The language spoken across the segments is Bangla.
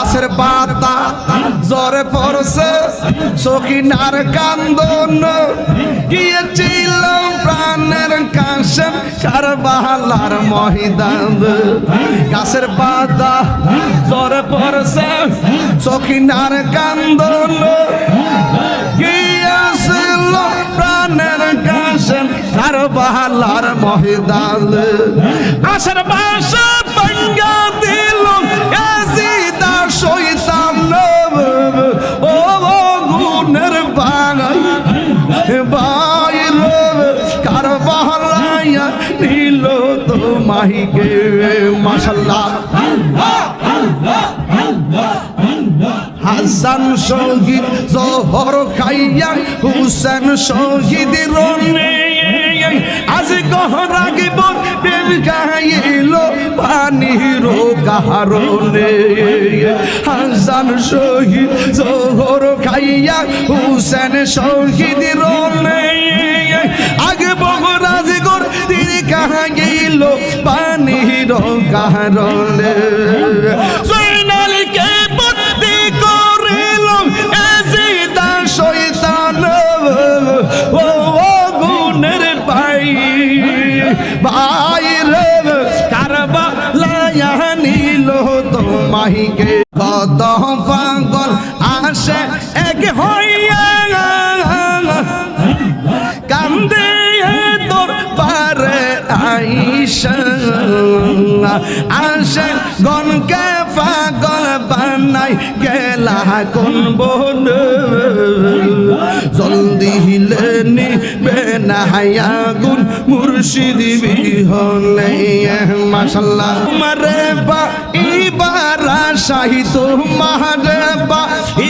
গাছের পাতা জ্বরে পড়ছে সখিনার কান্দন গিয়েছিল প্রাণের কাশেম কারবালার ময়দান গাছের পাতা জ্বরে পড়ছে সখিনার কান্দন গিয়েছিল প্রাণের কাশেম কারবালার ময়দান আশার বাসা ভাঙ্গা দিল এজিদা শয়তান ও গুণের বাঙাই বাইর কারবালায় নিল তোমাকে মাশাআল্লাহ হাসান শহীদ জোহর খাইয়া হুসেন শহীদ রনে আজ গহরাগিব প্রেম গাইল পানির কারণে হাসান শহীদ জোহর খাইয়া হুসেন শহীদ রনে আগে বহরাজগর তীর গাইল পানির কারণে জয়নালকে বন্দি করিল এজিদা শয়তান ও গুণের ভাই রে কারবালায় নিল তোমাকে কত পাগল আসে এক হইয়া কান্দে তোর পারে আইসা আসে গনকে পাগল বানাই গেলা কোন বন জলদি হিলেনি বেনাহায়া গুন মুর্শিদ বিহলে মাশাআল্লাহ মারে বা ইবারা শাহি তোমারে বা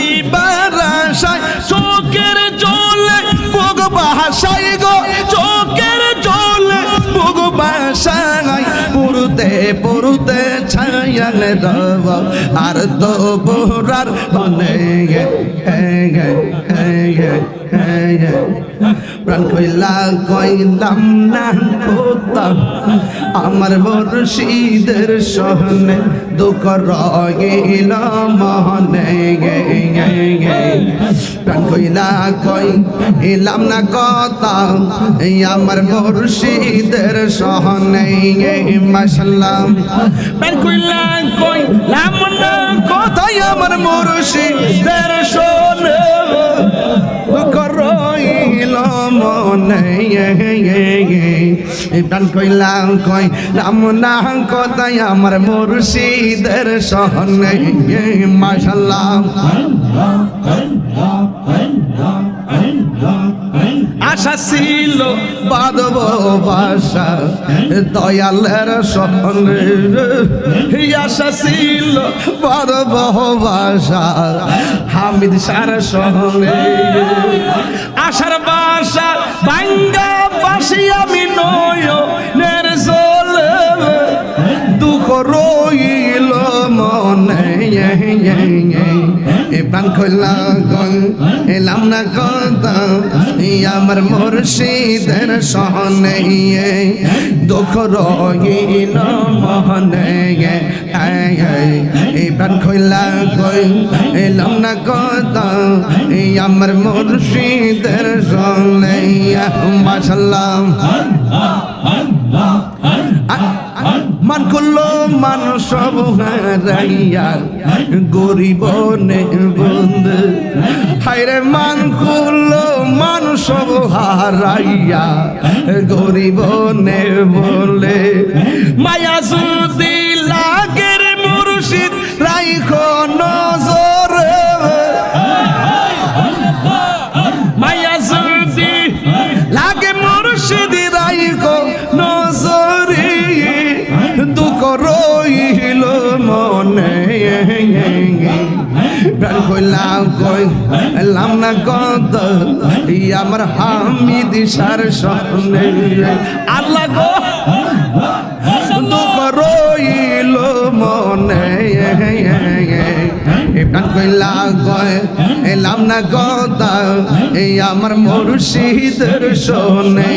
ইবারা শাই চোখের জলে বগ বাহাসাই গো চোখের জলে বগ বাহাসাই পুরুতে পুরুতে ছায়াল রব আর তো বোরার মনে গে প্রাণ কইলাম না কোথাও আমার মুর্শিদের সহনে দুঃখ রইল মনে প্রাণ কইলাম না কোথাও আমার মুর্শিদের সহনে মাশাআল্লাহ প্রাণ কইলাম না কোথায় আমার মুর্শিদের সহনে দুঃখ রইল মনে প্রাণ কইলাম না কোথায় আমার মুর্শিদের সহনে মাশাআল্লাহ আশা ছিল বাদব বাসা দয়ালের সহনে আশা ছিল বাদব বাসা হামিদ সার সহনে আশার বাসা ভাঙ্গা বাসি আমি নয়নের জলে দুঃখ রইল মনে প্রাণ এলাম না কথা আমার মুর্শিদের সহনে দুঃখ রইল মনে প্রাণ এলাম না কথা আমার মুর্শিদের সহনে মাশাআল্লাহ মান করলো মানুষ সব হারাইয়া গরিব নে বন্ধু হায়রে মান করলো মানুষ সব হারাইয়া গরিব নে বলে মায়া যদি লাগের মুর্শিদ রাইখো নজরে মায়া যদি লাগে মুর্শিদ রাইখো নজরে দুঃখ রইল মনে প্রাণ কইলাম না কত আমার হামিদ সার সহনে আল্লাহ গো দুঃখ রইল মনে প্রাণ কইলাম না কথা আমার মুর্শিদের সহনে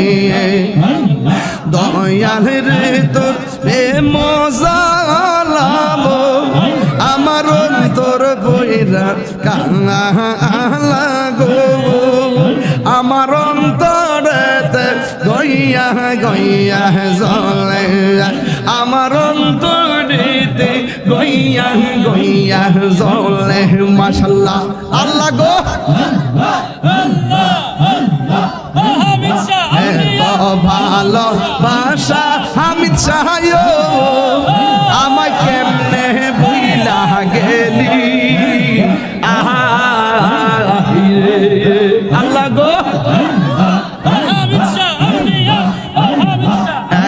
দয়াল রে তোর মজা লাভ আমার অন্তর বইরা কালা গো আমার অন্তরেতে গইয়া গইয়া জ্বলে আমার অন্তরেতে গইয়া গইয়া জ্বলে মাশাআল্লাহ আল্লাহ গো ভালোবাসা আমি চাই আমায় কেমনে বুইলা গেলি আল্লাহ গো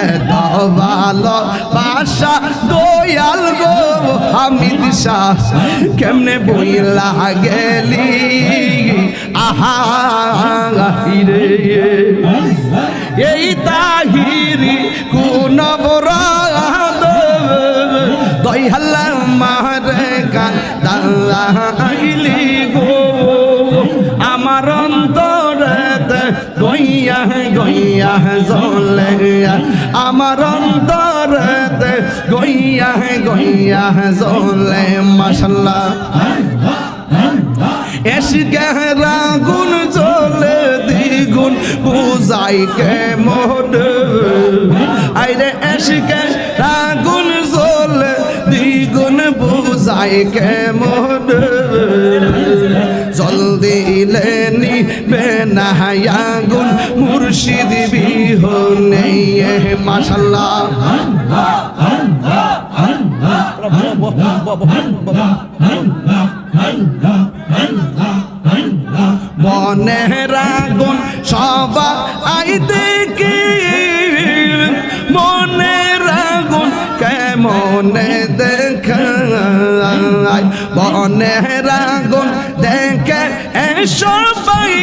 এত ভালোবাসা দয়াল গো আমি দিশা কেমনে বুইলা গেলি আহা রে এই তাহিরি কোন বরাদ দয়াল মারে কাঁদাইলি গো আমার অন্তরেতে গইয়া গইয়া জ্বলে আমার অন্তরেতে গইয়া গইয়া জ্বলে মাশাআল্লাহ এশকের আগুন জ্বলে দ্বিগুণ বুঝাই কেমন আইরে এশকের আগুন জ্বলে দ্বিগুণ বুঝাই কেমন জল দিলে নিবে না আগুন মুর্শিদ বিহনে মাশাআল্লাহ মনের আগুন সবাই দেখি মনের আগুন কেমনে দেখায় মনের আগুন দেখে সবাই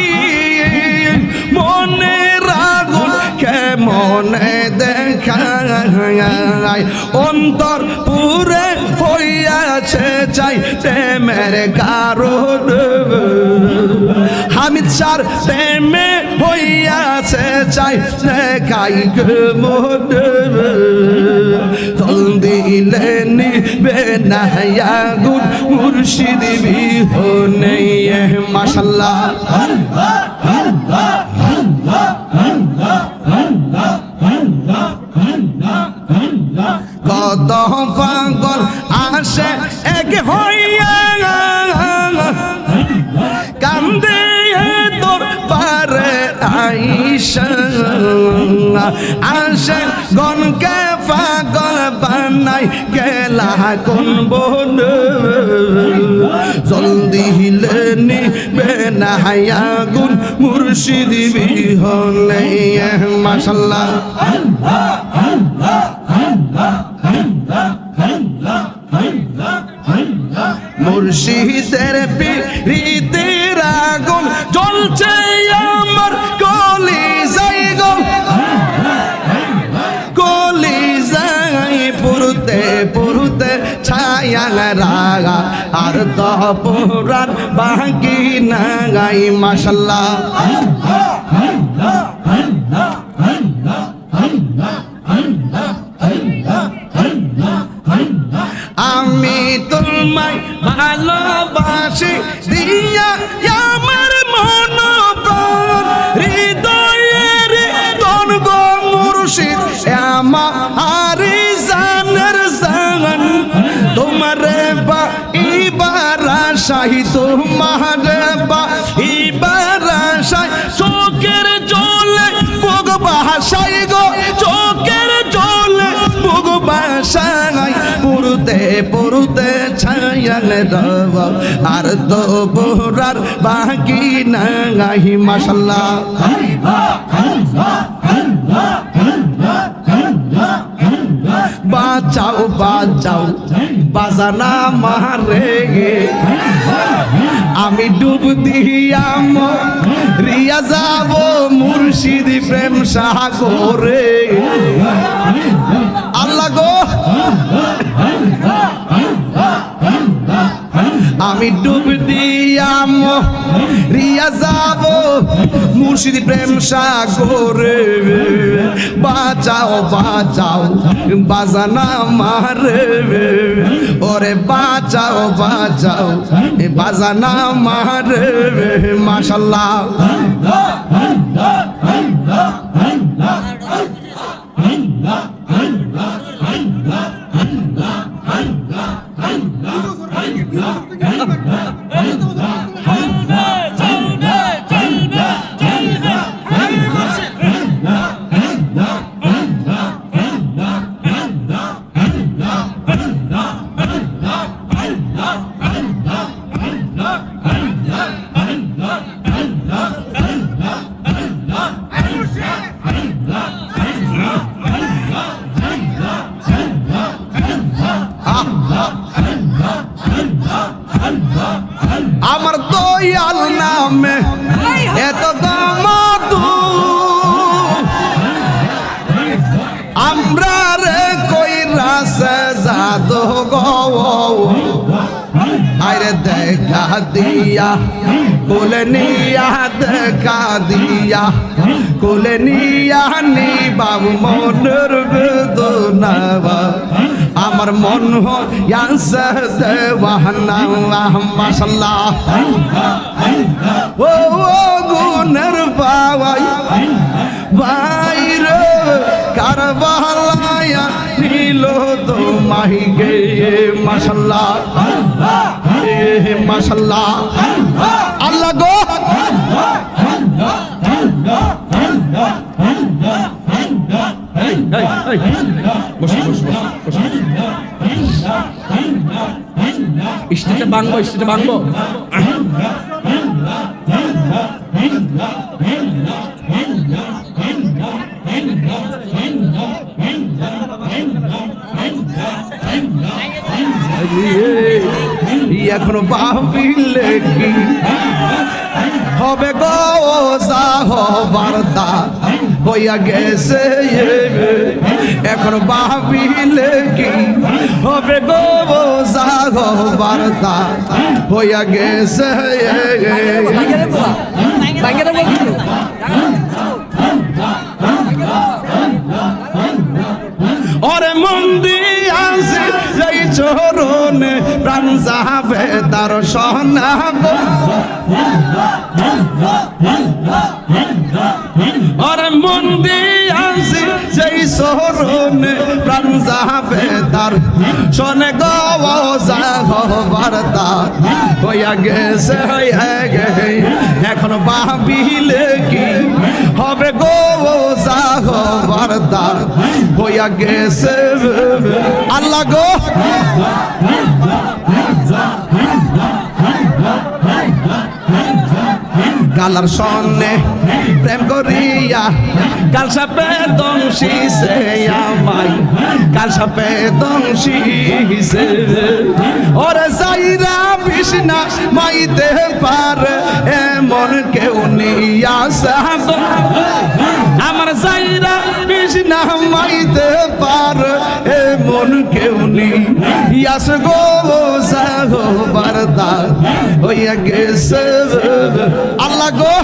মনের আগুন কেমনে দেখায় অন্তর পুরে হইয়াছে চাই প্রেমের কারণ হামিদ স্যার প্রেমে হইয়াছে চাই দেখাই মন জল দিলে নিবে না আগুন মুর্শিদ বিহনে মাশাআল্লাহ কত পাগল আসে এক হইয়া কান্দে তোর পারে আইসা আসে গনকে পাগল বানাই গেলা কোন বন জল দিলে নিবে না আগুন মুর্শিদ বিহনে মাশাআল্লাহ মুর্শিদের প্রীতির আগুন জ্বলছে আমার কলিজায় গো কলিজায় পুরতে পুরতে ছায়া রাগা আর তো পুরান বাকি নাই মাশাআল্লাহ আমি তোমায় ভালোবাসি দিয়া আমার মন প্রাণ হৃদয়ের কোন গো মুর্শিদ আমার জানের জান তোমারে বা ইবারা শাহি তোমারে বা ইবারা শাহ চোখের জলে বুক বাসাই গো চোখের জলে বুক বাসাই পুরুতে পুরুতে ছায়াল রব আর তো পুরার বাকি নাই মাশাআল্লাহ বাঁচাও বাঁচাও বাজানা মারে আমি ডুব দিয়া রিয়া যাব মুর্শিদ প্রেম সাগরে আল্লাহ গো আমি ডুব দিয়া রিয়া যাব মুর্শিদ প্রেম সাগরে বাজাও বাজাও বাজানা মারে ওরে বাজাও বাজাও বাজানা মারে মাশাআল্লাহ আমার দয়াল নামে এত দামাদু আমরা রে কইরা সাজাদো গো আরে দেখা দিয়া কোলে নিয়া দেখা দিয়া কোলে নিয়া নি বাবু মনের বেদনা আমার মন ইয়াসে দেওয়ানা মাশাআল্লাহ ও গুনের পাওয়াই বাইরে কারবালায়া নীল তো মাহিগে মাশাআল্লাহ মাশাআল্লাহ আল্লাহ গো স্টেজে ভাঙবো স্টেজে ভাঙবো এখনো ভাবিলে কি হবে গো হবারদা হইয়া গেছে এখন ভাবিলে কি হবে গো হবারদা হইয়া গেছে ওরে মন্দি আছে এই চরণে প্রাণ যাবে তার শোনাব ওরে মন্দি আছে যেই চরণে প্রাণ যাবে তার শোনে গো বার্তা হইয়া গেছে এখন ভাবিলে কি হবে গো বার্তা হইয়া গেছে আল্লাহ গো কালার সন্নে প্রেম করিয়া কাল সাপে দংশিছে আমায় কাল সাপে দংশিছে ওরে যাইরা বিষ্ণা মাইতে পারে এমন কেউ নিয়া আমার যাইরা বিষ্ণা মাইতে পারে এমন কেউ নিয়াস গো বারদা হইয়া গেছে আল্লাহ গো